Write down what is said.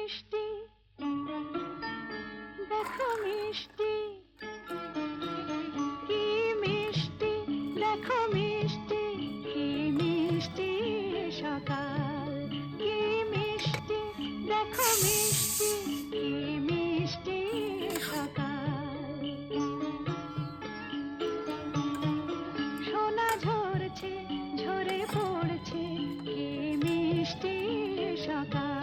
মিষ্টি, দেখো মিষ্টি, কি মিষ্টি, দেখো মিষ্টি, কি মিষ্টি সকাল, কি মিষ্টি, দেখো মিষ্টি, কি মিষ্টি সকাল। সোনা ঝরছে, ঝরে পড়ছে, কি মিষ্টি সকাল।